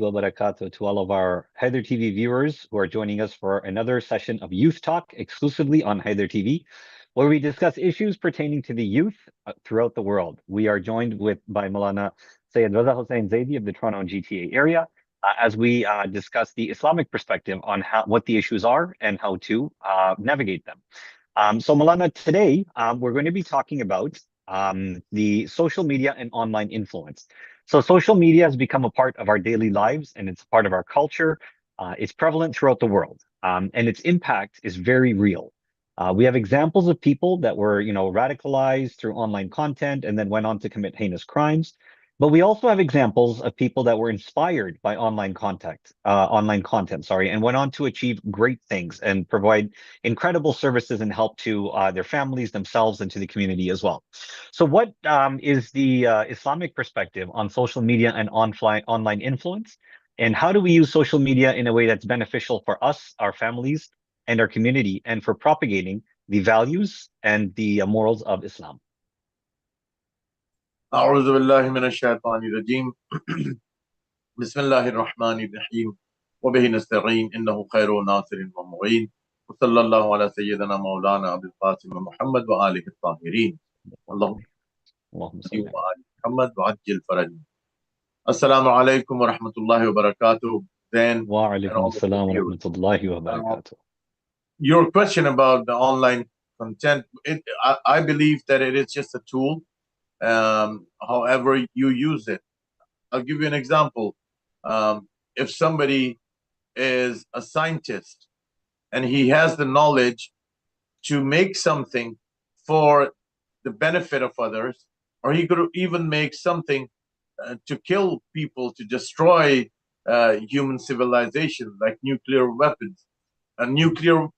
Wabarakatuh to all of our Hyder TV viewers who are joining us for another session of Youth Talk exclusively on Hyder TV, where we discuss issues pertaining to the youth throughout the world. We are joined by Maulana Syed Raza Hussain Zaidi of the Toronto and GTA area as we discuss the Islamic perspective on what the issues are and how to navigate them. So Maulana, today we're going to be talking about the social media and online influence. So social media has become a part of our daily lives and it's a part of our culture. It's prevalent throughout the world, and its impact is very real. We have examples of people that were, radicalized through online content and then went on to commit heinous crimes. But we also have examples of people that were inspired by online content, and went on to achieve great things and provide incredible services and help to their families, themselves, and to the community as well. So, what is the Islamic perspective on social media and online influence? And how do we use social media in a way that's beneficial for us, our families, and our community, and for propagating the values and the morals of Islam? أعوذ بالله من الشيطان الرجيم بسم الله الرحمن الرحيم وبه نستعين إنه خير ناصر ومعين وصلى الله على سيدنا مولانا أبي القاسم محمد وآله الطاهرين اللهم صل وآل محمد وعجل فرجه. Assalamu alaikum wa rahmatullahi wa barakatuh. Then wa alaikum assalam wa rahmatullahi wa barakatuh. Your question about the online content, I believe that it is just a tool. However you use it. I'll give you an example. If somebody is a scientist and he has the knowledge to make something for the benefit of others, or he could even make something to kill people, to destroy human civilization, like nuclear weapons. Nuclear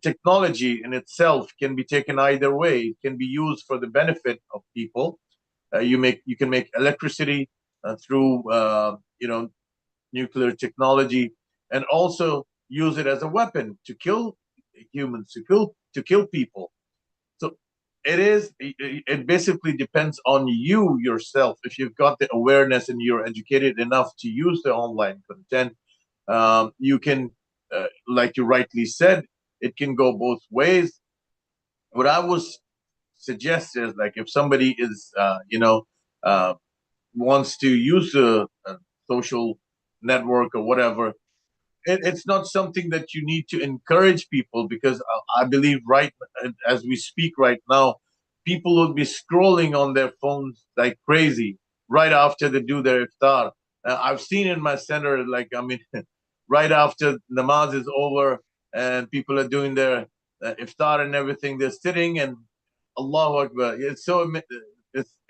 technology in itself can be taken either way. It can be used for the benefit of people. You can make electricity through nuclear technology, and also use it as a weapon to kill humans, to kill people. So it basically depends on you yourself. If you've got the awareness and you're educated enough to use the online content, you can, like you rightly said, it can go both ways. What I was suggest is, like, if somebody is wants to use a social network or whatever, it's not something that you need to encourage people, because I believe right as we speak right now, people will be scrolling on their phones like crazy right after they do their iftar. I've seen in my center, right after namaz is over and people are doing their iftar and everything, they're sitting and Allahu Akbar.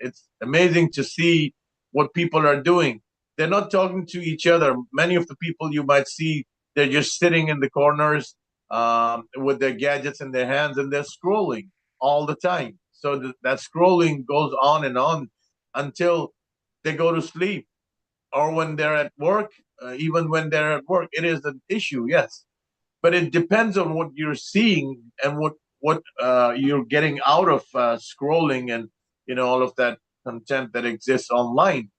It's amazing to see what people are doing. They're not talking to each other. Many of the people you might see, they're just sitting in the corners with their gadgets in their hands, and they're scrolling all the time. So that scrolling goes on and on until they go to sleep, or when they're at work. Even when they're at work, it is an issue, yes. But it depends on what you're seeing and what you're getting out of scrolling and all of that content that exists online.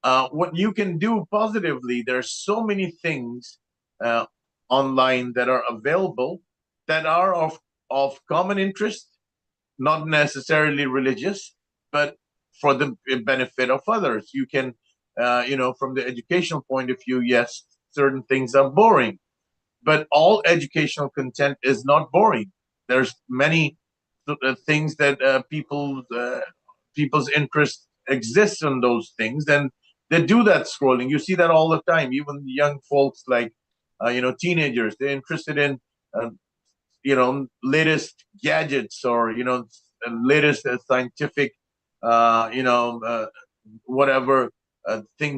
What you can do positively, there's so many things online that are available that are of common interest, not necessarily religious, but for the benefit of others. You can, from the educational point of view, yes, certain things are boring, but all educational content is not boring. There's many things that people's interest exists in those things, and they do that scrolling. You see that all the time. Even young folks, like teenagers, they're interested in latest gadgets, or latest scientific whatever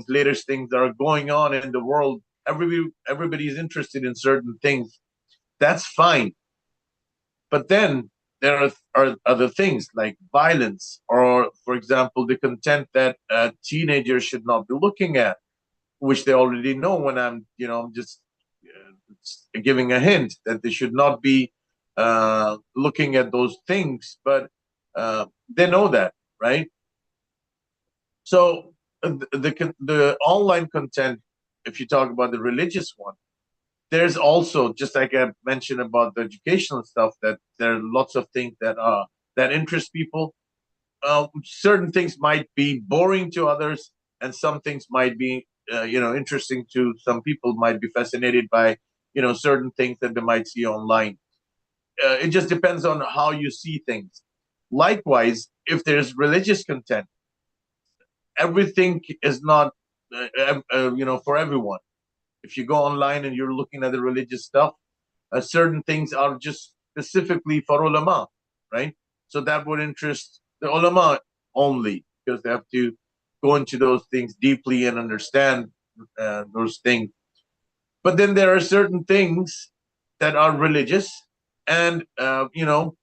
latest things that are going on in the world. Everybody's interested in certain things. That's fine. But then there are other things like violence, or, for example, the content that teenagers should not be looking at, which they already know. When I'm just giving a hint that they should not be looking at those things, but they know that, right? So the online content, if you talk about the religious one, there's also, just like I mentioned about the educational stuff, that there are lots of things that interest people. Certain things might be boring to others, and some things might be interesting to some people. Might be fascinated by certain things that they might see online. It just depends on how you see things. Likewise, if there's religious content, everything is not for everyone. If you go online and you're looking at the religious stuff, certain things are just specifically for ulama, right? So that would interest the ulama only, because they have to go into those things deeply and understand those things. But then there are certain things that are religious, and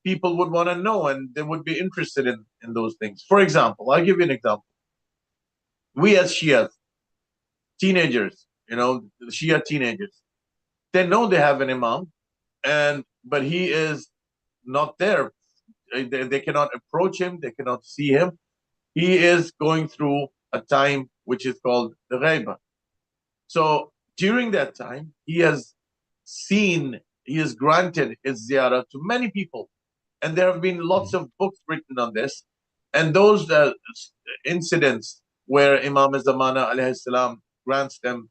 people would want to know, and they would be interested in those things. For example, I'll give you an example. We as Shia teenagers, Shia teenagers, they know they have an imam, but he is not there. They cannot approach him. They cannot see him. He is going through a time which is called the ghaiba. So during that time, he has granted his ziyarah to many people. And there have been lots of books written on this. And those incidents where Imam Zamana alayhi salam grants them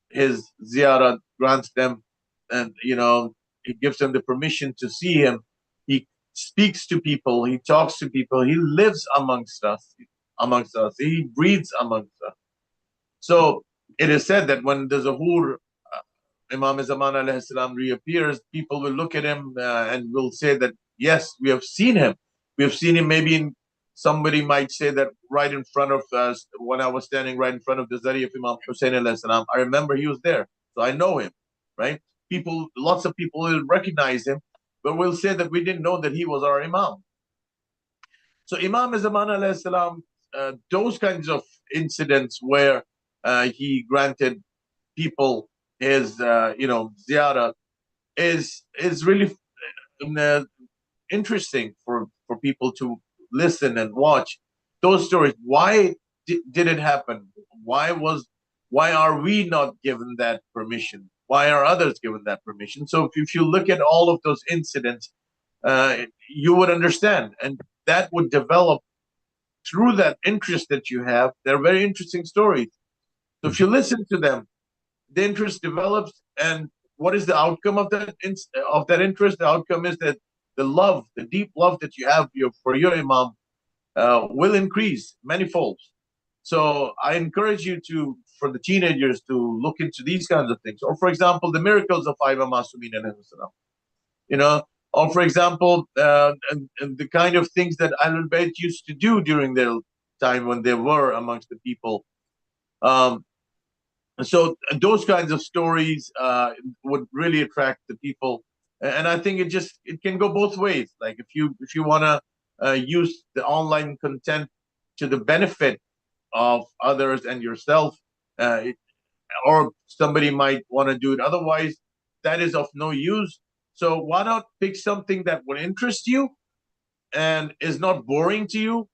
his ziyarah, grants them, and he gives them the permission to see him. He speaks to people, he talks to people, he lives amongst us, he breathes amongst us. So it is said that when the Zuhur, Imam Zaman alayhi salam reappears, people will look at him and will say that, yes, we have seen him. We have seen him. Maybe somebody might say that right in front of us, when I was standing right in front of the Zari of Imam Hussain alayhi salam, I remember he was there. So I know him, right? Lots of people will recognize him, but will say that we didn't know that he was our Imam. So Imam Zaman alayhi salam, those kinds of incidents where he granted people his ziyarah is really interesting for people to listen and watch those stories. Why did it happen? Why are we not given that permission? Why are others given that permission? So if you look at all of those incidents, you would understand, and that would develop through that interest that you have. They're very interesting stories. So if you listen to them, the interest develops, and what is the outcome of that interest? The outcome is that the deep love that you have for your imam will increase manifold. So I encourage you for the teenagers to look into these kinds of things. Or for example, the miracles of Imam Masumin alayhi salam. Or for example, and the kind of things that Ahlul Bayt used to do during their time when they were amongst the people. So those kinds of stories would really attract the people, and I think it can go both ways. Like if you want to use the online content to the benefit of others and yourself, or somebody might want to do it otherwise, that is of no use. So why not pick something that would interest you and is not boring to you?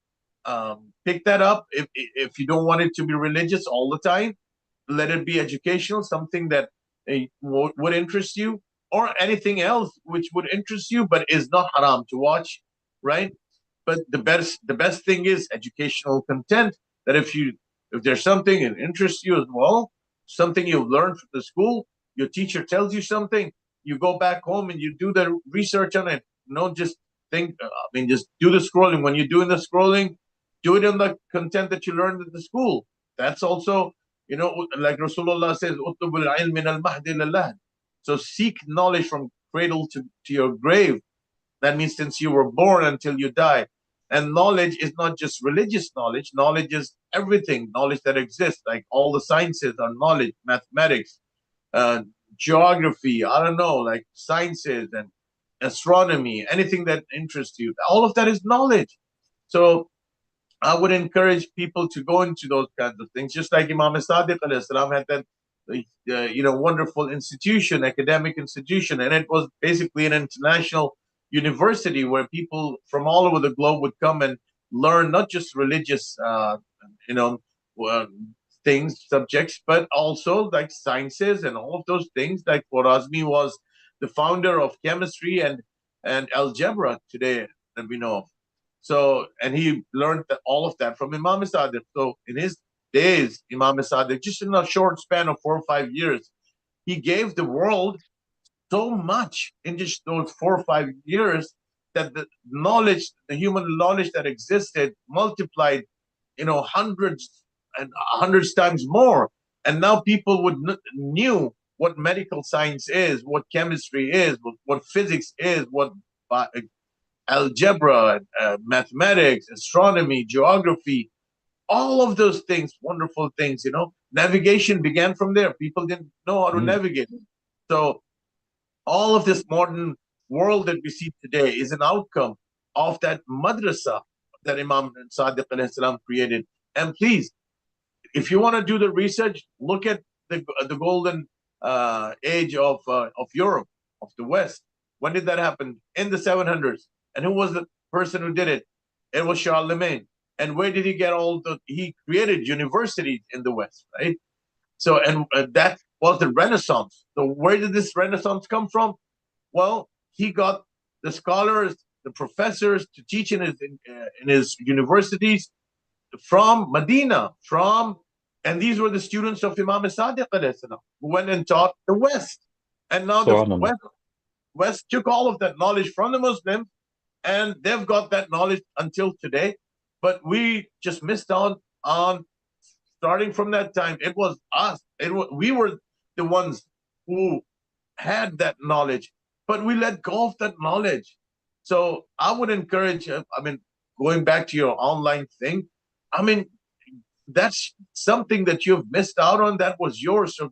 Pick that up. If you don't want it to be religious all the time, let it be educational, something that would interest you, or anything else which would interest you but is not haram to watch, right? But the best thing is educational content, that if there's something that interests you as well, something you've learned from the school, your teacher tells you something, you go back home and you do the research on it. Just just do the scrolling. When you're doing the scrolling, do it on the content that you learned at the school. That's also, like Rasulullah says, "Utlubul ilm min al-mahdi lillah." So seek knowledge from cradle to your grave. That means since you were born until you die. And knowledge is not just religious knowledge. Knowledge is everything. Knowledge that exists, like all the sciences are knowledge, mathematics, geography, I don't know, like sciences and astronomy, anything that interests you. All of that is knowledge. So I would encourage people to go into those kinds of things, just like Imam Sadiq alayhi salam had that wonderful institution, academic institution, and it was basically an international university where people from all over the globe would come and learn not just religious things, subjects, but also like sciences and all of those things. Like Khwarazmi was the founder of chemistry and algebra today that we know of. So, and he learned all of that from Imam Sadiq. So, in his days, Imam Sadiq, just in a short span of 4 or 5 years, he gave the world so much in just those 4 or 5 years that the knowledge, the human knowledge that existed, multiplied, hundreds and hundreds times more. And now people knew what medical science is, what chemistry is, what physics is, what algebra, mathematics, astronomy, geography, all of those things, wonderful things. Navigation began from there. People didn't know how to navigate. So all of this modern world that we see today is an outcome of that madrasa that Imam Sadiq alayhi salam created. And please, if you want to do the research, look at the golden age of Europe, of the West. When did that happen? In the 700s. And who was the person who did it? It was Charlemagne. And where did he get he created universities in the West, right? So, and that was the Renaissance. So where did this Renaissance come from? Well, he got the scholars, the professors to teach in his universities from Medina, and these were the students of Imam Sadiq who went and taught the West. And now the West took all of that knowledge from the Muslims, and they've got that knowledge until today. But we just missed out on starting from that time. It was us. We were the ones who had that knowledge, but we let go of that knowledge. So I would encourage, going back to your online thing, that's something that you've missed out on. That was yours. So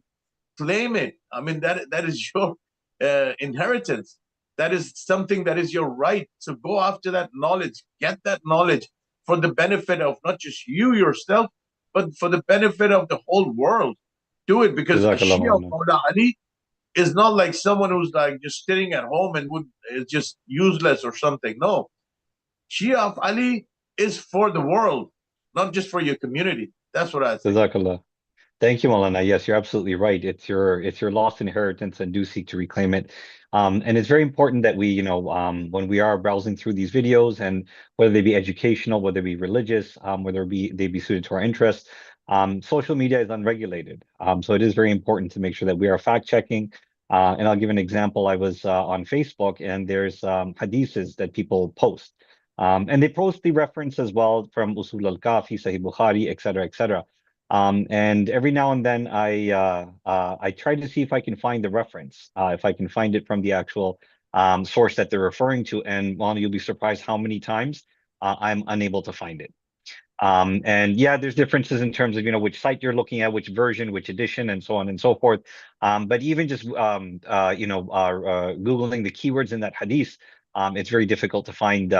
claim it. That is your inheritance. That is something that is your right. So go after that knowledge. Get that knowledge for the benefit of not just you yourself, but for the benefit of the whole world. Do it, because Shia of Maulana Ali is not like someone who's like just sitting at home and is just useless or something. No. Shia of Ali is for the world, not just for your community. That's what I say. Jazakallah. Thank you, Maulana. Yes, you're absolutely right. It's your lost inheritance, and do seek to reclaim it. And it's very important that we, when we are browsing through these videos, and whether they be educational, whether they be religious, whether they be suited to our interests, social media is unregulated. So it is very important to make sure that we are fact checking. And I'll give an example. I was on Facebook, and there's hadiths that people post. And they post the reference as well from Usul al-Kafi, Sahih Bukhari, etc., etc. And every now and then I try to see if I can find the reference, if I can find it from the actual source that they're referring to. And well, you'll be surprised how many times I'm unable to find it. And yeah, there's differences in terms of, which site you're looking at, which version, which edition, and so on and so forth. But even just, Googling the keywords in that hadith, it's very difficult to find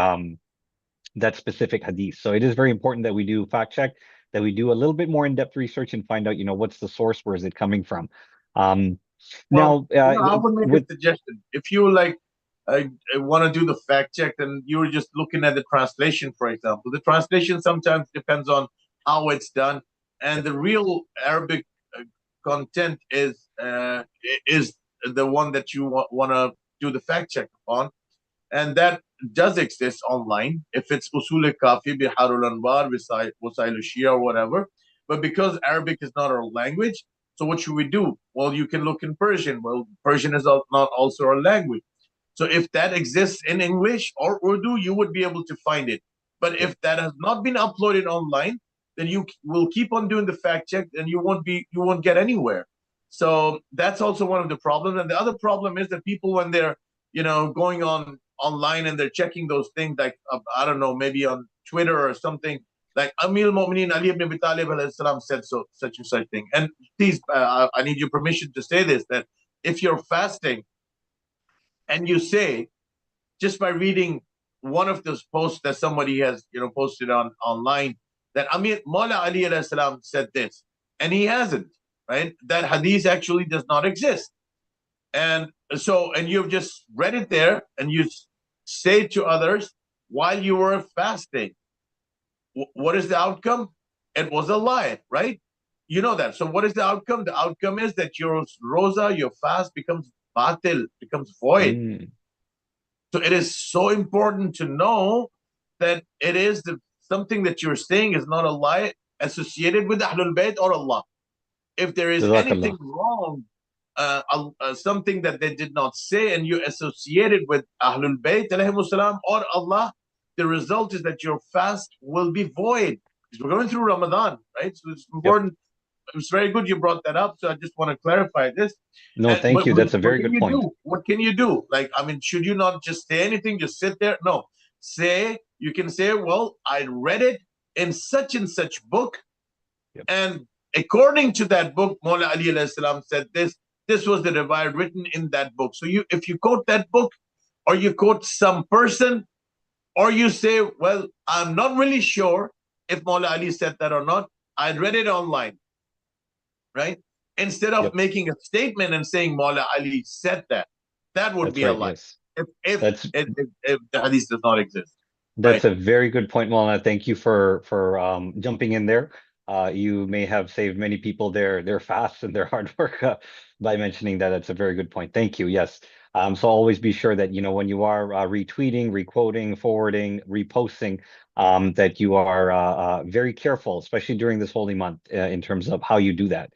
that specific hadith. So it is very important that we do fact check, that we do a little bit more in-depth research and find out, what's the source, where is it coming from? I would make a suggestion. If you want to do the fact check, and you're just looking at the translation, for example, the translation sometimes depends on how it's done, and the real Arabic content is the one that you want to do the fact check upon, and that does exist online. If it's Usul al-Kafi, Biharul Anwar, Wasail al-Shia, or whatever. But because Arabic is not our language, so what should we do? Well, you can look in Persian. Well, Persian is not also our language. So if that exists in English or Urdu, you would be able to find it. But if that has not been uploaded online, then you will keep on doing the fact check, and you won't get anywhere. So that's also one of the problems. And the other problem is that people, when they're going online and they're checking those things, like I don't know, maybe on Twitter or something, like Amir al-Mu'mineen Ali ibn Abi Talib alayhi salam said so, such and such thing. And please, I need your permission to say this, that if you're fasting and you say, just by reading one of those posts that somebody has posted online, that Maulana Ali alayhi salam said this, and he hasn't, right? That hadith actually does not exist. And you've just read it there, and you say to others while you were fasting, what is the outcome? it was a lie, right? You know that. So what is the outcome? The outcome is that your roza, your fast becomes batil, becomes void. So it is so important to know that it is something that you're saying is not a lie associated with Ahlul Bayt or Allah. If there is anything wrong, something that they did not say and you associate it with Ahlul Bayt alayhimussalam or Allah, the result is that your fast will be void. Because we're going through Ramadan, right? So it's important. It's very good you brought that up. So I just want to clarify this. No, thank you. That's a very good point. What can you do? Like, I mean, should you not just say anything? Just sit there? No. You can say, well, I read it in such and such book. And according to that book, Maulana Ali alayhi salam said this. This was the riwayat written in that book. So if you quote that book, or you quote some person, or you say, well, I'm not really sure if Maulana Ali said that or not. I read it online, right? Instead of making a statement and saying Maulana Ali said that, that would be a lie. Yes. If the hadith does not exist. That's a very good point, Maulana. Thank you for jumping in there. You may have saved many people their fasts and their hard work by mentioning that. That's a very good point. Thank you. Yes. So always be sure that, you know, when you are retweeting, requoting, forwarding, reposting, that you are very careful, especially during this holy month, in terms of how you do that.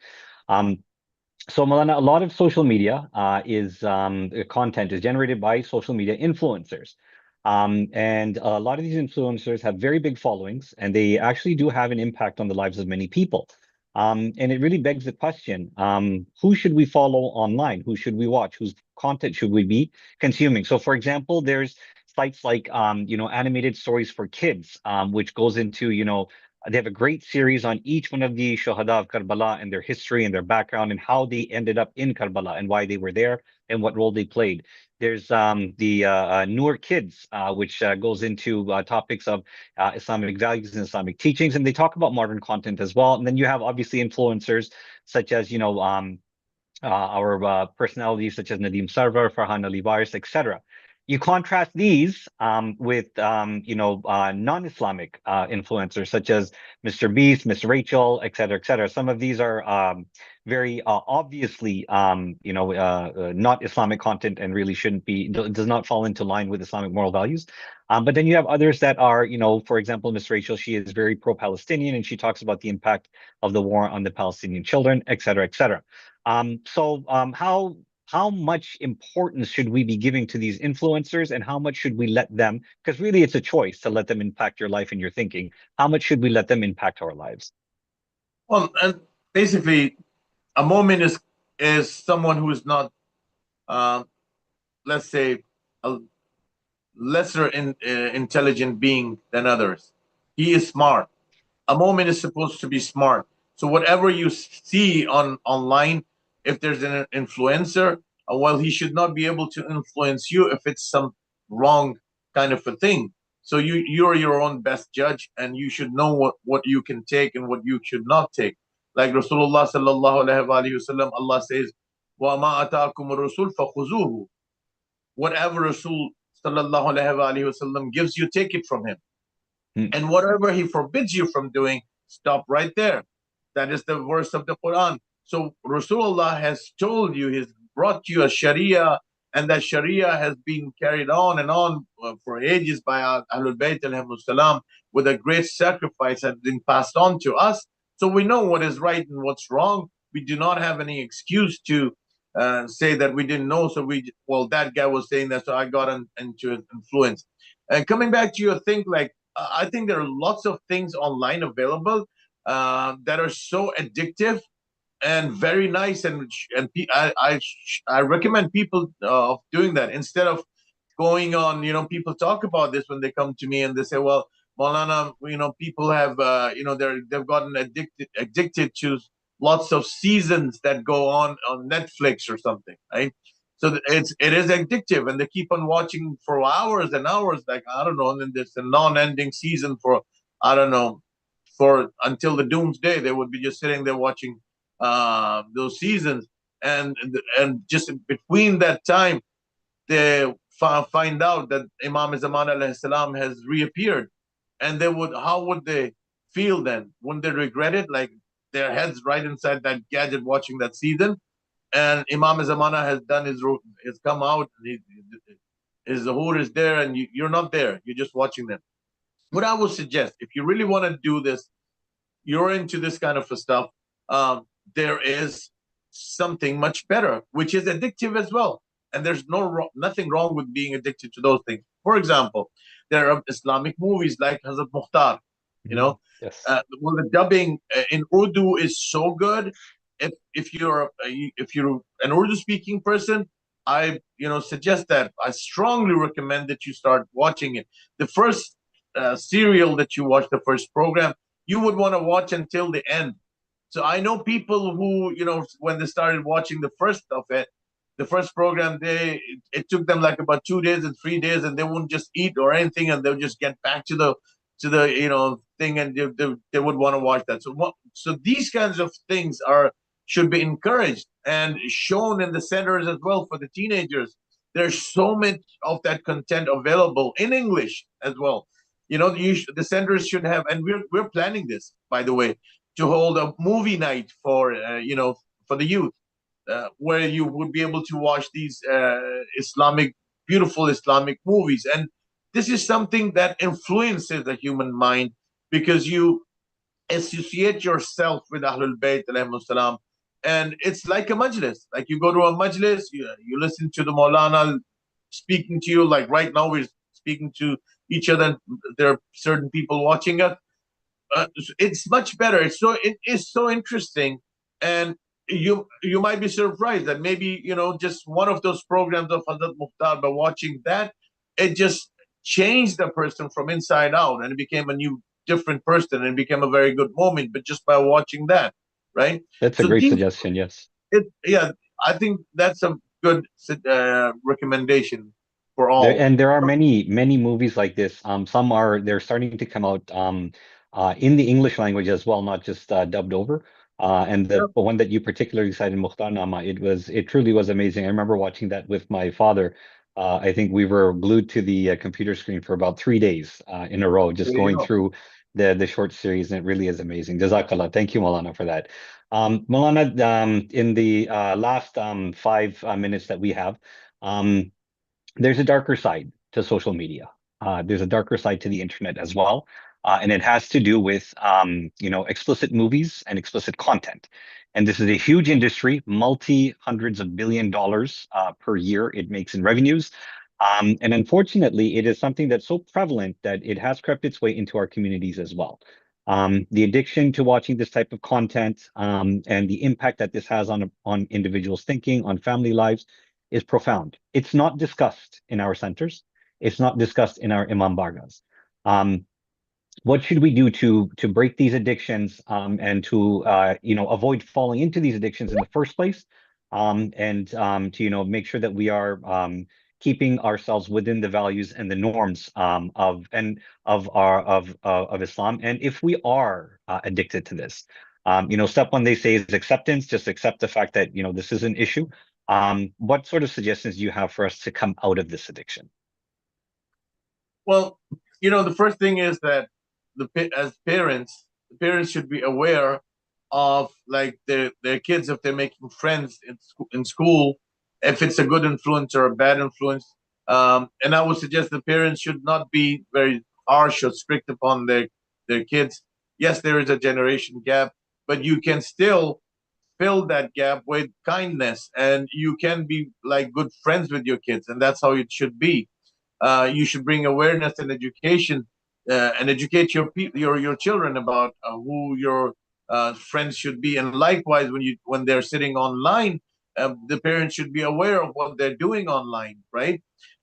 So Maulana, a lot of social media content is generated by social media influencers. And a lot of these influencers have very big followings, and they actually do have an impact on the lives of many people. And it really begs the question, who should we follow online? Who should we watch? Whose content should we be consuming? So for example, there's sites like, you know, Animated Stories for Kids, which goes into, you know, they have a great series on each one of the Shuhada of Karbala and their history and their background and how they ended up in Karbala and why they were there and what role they played. There's the Noor Kids, which goes into topics of Islamic values and Islamic teachings, and they talk about modern content as well. And then you have obviously influencers such as, you know, our personalities such as Nadeem Sarwar, Farhan Ali Waris, etc. You contrast these with, you know, non-Islamic influencers such as Mr. Beast, Miss Rachel, et cetera, et cetera. Some of these are very obviously, you know, not Islamic content and really shouldn't be, does not fall into line with Islamic moral values. But then you have others that are, you know, for example, Miss Rachel, she is very pro-Palestinian and she talks about the impact of the war on the Palestinian children, et cetera, et cetera. How much importance should we be giving to these influencers, and how much should we let them, because really it's a choice to let them impact your life and your thinking. How much should we let them impact our lives? Well, and basically a mu'min is someone who is not, let's say, a lesser intelligent being than others. He is smart. A mu'min is supposed to be smart. So whatever you see online, if there's an influencer, well, he should not be able to influence you if it's some wrong kind of a thing. So you're your own best judge, and you should know what you can take and what you should not take. Like Rasulullah sallallahu alaihi wasallam, Allah says, وَمَا أَتَاكُمُ الرَّسُولُ فَخُذُوهُ. Whatever Rasul sallallahu alaihi wasallam gives you, take it from him. And whatever he forbids you from doing, stop right there. That is the verse of the Quran. So Rasulullah has told you, he's brought you a Sharia, and that Sharia has been carried on and on for ages by Ahlul Bayt alayhimus salam with a great sacrifice, has been passed on to us. So we know what is right and what's wrong. We do not have any excuse to say that we didn't know. So well, that guy was saying that, so I got into influence. And coming back to your thing, like, I think there are lots of things online available that are so addictive and very nice, and I recommend people of doing that instead of going on. You know, people talk about this when they come to me and they say, "Well, Maulana, you know, people have you know, they've gotten addicted to lots of seasons that go on Netflix or something, right?" So it is addictive, and they keep on watching for hours and hours. Like, I don't know, and then there's a non-ending season for, I don't know, for until the doomsday. They would be just sitting there watching those seasons, and just between that time, they find out that Imam Zaman alayhi salam has reappeared, and how would they feel then? Wouldn't they regret it? Like their heads right inside that gadget watching that season, and Imam Zamana has come out, and his zuhur is there, and you're not there. You're just watching them. What I would suggest, if you really want to do this, you're into this kind of stuff, there is something much better, which is addictive as well. And there's nothing wrong with being addicted to those things. For example, there are Islamic movies like Hazrat Mukhtar. You know, Yes. well, the dubbing in Urdu is so good. If you're an Urdu speaking person, I suggest that I strongly recommend that you start watching it. The first serial that you watch, the first program, you would want to watch until the end. So I know people who, when they started watching the first of it, the first program, it took them like about 2 days and 3 days, and they wouldn't just eat or anything, and they'll just get back to the thing, and they would want to watch that. So these kinds of things should be encouraged and shown in the centers as well for the teenagers. There's so much of that content available in English as well. The centers should have, and we're planning this, by the way, to hold a movie night for the youth, where you would be able to watch these beautiful Islamic movies. And this is something that influences the human mind, because you associate yourself with Ahlul Bayt alayhimus salam, and it's like a majlis. Like you go to a majlis, you listen to the Maulana speaking to you. Like right now we're speaking to each other. There are certain people watching us. It's much better. It is so interesting, and you might be surprised that maybe just one of those programs of Hazrat Mukhtar, by watching that, it just changed the person from inside out, and it became a different person, and it became a very good moment, but just by watching that, right? That's a great suggestion. Yes. I think that's a good recommendation for all. There are many movies like this. They're starting to come out in the English language as well, not just dubbed over. And the one that you particularly cited, Mukhtar Nama, it truly was amazing. I remember watching that with my father. I think we were glued to the computer screen for about 3 days in a row, just going through the short series, and it really is amazing. Jazakallah. Thank you, Maulana, for that. Maulana, in the last 5 minutes that we have, there's a darker side to social media. There's a darker side to the internet as well. And it has to do with, explicit movies and explicit content. And this is a huge industry, multi-hundreds of billion dollars per year it makes in revenues. And unfortunately, it is something that's so prevalent that it has crept its way into our communities as well. The addiction to watching this type of content and the impact that this has on individuals' thinking, on family lives, is profound. It's not discussed in our centers. It's not discussed in our Imam Bargas. What should we do to break these addictions and to avoid falling into these addictions in the first place, and to make sure that we are keeping ourselves within the values and the norms of Islam. And if we are addicted to this, step one, they say, is acceptance. Just accept the fact that this is an issue. What sort of suggestions do you have for us to come out of this addiction? Well, the first thing is that as parents, the parents should be aware of like their kids, if they're making friends in school, if it's a good influence or a bad influence. And I would suggest the parents should not be very harsh or strict upon their kids. Yes, there is a generation gap, but you can still fill that gap with kindness, and you can be like good friends with your kids, and that's how it should be. You should bring awareness and education, and educate your children about who your friends should be. And likewise, when they're sitting online, the parents should be aware of what they're doing online, right?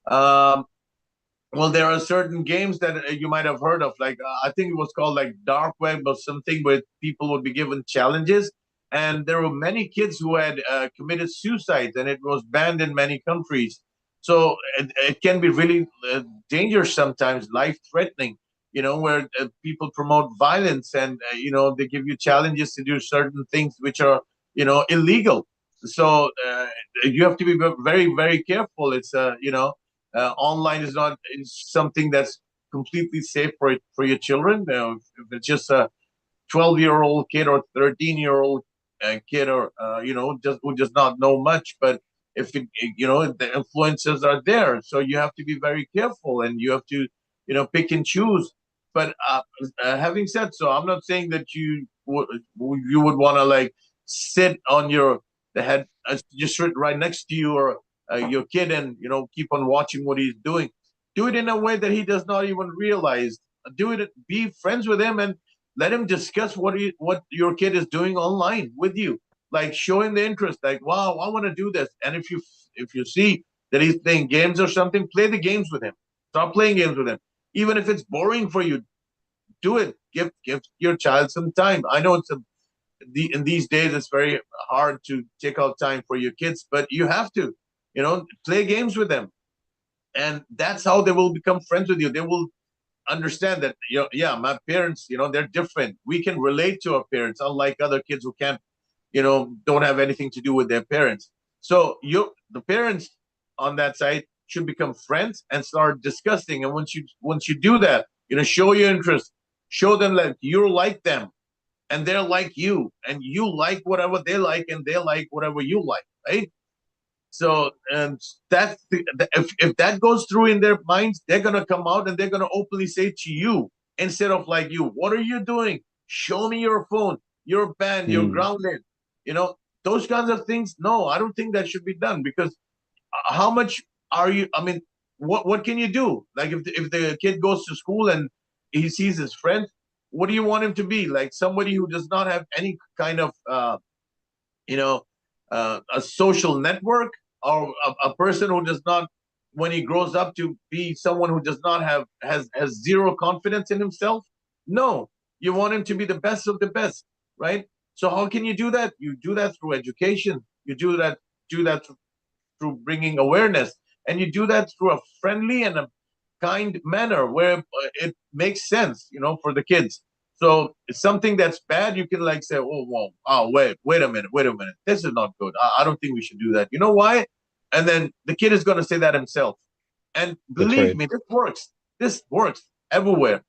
Well, there are certain games that you might have heard of, like I think it was called like dark web or something, where people would be given challenges, and there were many kids who had committed suicides, and it was banned in many countries. So it can be really dangerous sometimes, life-threatening, where people promote violence, and they give you challenges to do certain things which are illegal. So you have to be very, very careful. It's online is not something that's completely safe for your children. If it's just 12-year-old kid or 13-year-old kid, or just who does not know much. But if the influences are there, so you have to be very careful, and you have to pick and choose. But having said so, I'm not saying that you would want to like sit on the head, just right next to you, or your kid, and keep on watching what he's doing. Do it in a way that he does not even realize. Be friends with him, and let him discuss what your kid is doing online with you. Like, show him the interest. Like, wow, I want to do this. And if you see that he's playing games or something, play the games with him. Start playing games with him. Even if it's boring for you, do it. Give your child some time. I know in these days it's very hard to take out time for your kids, but you have to, play games with them, and that's how they will become friends with you. They will understand that my parents, they're different. We can relate to our parents, unlike other kids who can't, don't have anything to do with their parents. So the parents on that side should become friends and start discussing. And once you do that, show your interest, show them that you're like them, and they're like you, and you like whatever they like, and they like whatever you like, right? So, and if that goes through in their minds, they're gonna come out and they're gonna openly say to you, instead of like, you, what are you doing? Show me your phone. You're banned. You're grounded. Those kinds of things. No, I don't think that should be done, because how much are you? I mean, what can you do? Like, if the kid goes to school and he sees his friend, what do you want him to be? Like somebody who does not have any kind of a social network, or a person who does not, when he grows up, to be someone who does not has zero confidence in himself? No, you want him to be the best of the best, right? So how can you do that? You do that through education. You do that through bringing awareness, and you do that through a friendly and a kind manner where it makes sense, for the kids. So it's something that's bad, you can like say, oh, well, wait a minute. This is not good. I don't think we should do that. You know why? And then the kid is going to say that himself. And believe me, this works. This works everywhere.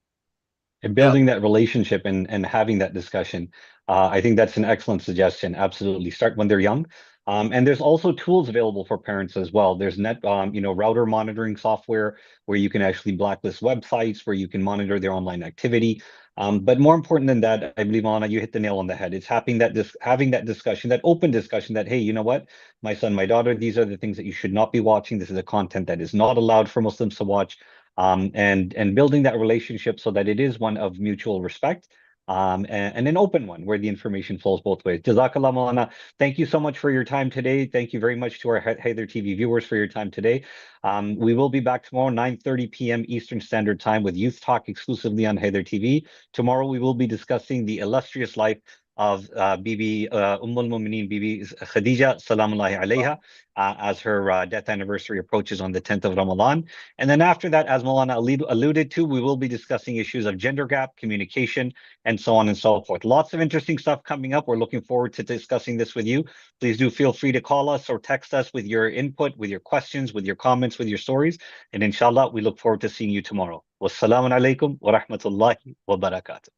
And building that relationship and having that discussion, I think that's an excellent suggestion. Absolutely. Start when they're young. And there's also tools available for parents as well. There's router monitoring software where you can actually blacklist websites, where you can monitor their online activity. But more important than that, I believe, Maulana, you hit the nail on the head. It's having that discussion, that open discussion, that, hey, you know what, my son, my daughter, these are the things that you should not be watching. This is the content that is not allowed for Muslims to watch. And building that relationship so that it is one of mutual respect, and an open one where the information flows both ways. Jazakallah, Maulana. Thank you so much for your time today. Thank you very much to our Hyder TV viewers for your time today. We will be back tomorrow, 9:30 p.m. Eastern Standard Time, with Youth Talk exclusively on Hyder TV. Tomorrow we will be discussing the illustrious life of Bibi Ummul Mumineen, Bibi Khadija, salamullahi alayha, as her death anniversary approaches on the 10th of Ramadan. And then after that, as Maulana alluded to, we will be discussing issues of gender gap, communication, and so on and so forth. Lots of interesting stuff coming up. We're looking forward to discussing this with you. Please do feel free to call us or text us with your input, with your questions, with your comments, with your stories. And inshallah, we look forward to seeing you tomorrow. Wassalamu alaikum wa rahmatullahi wa barakatuh.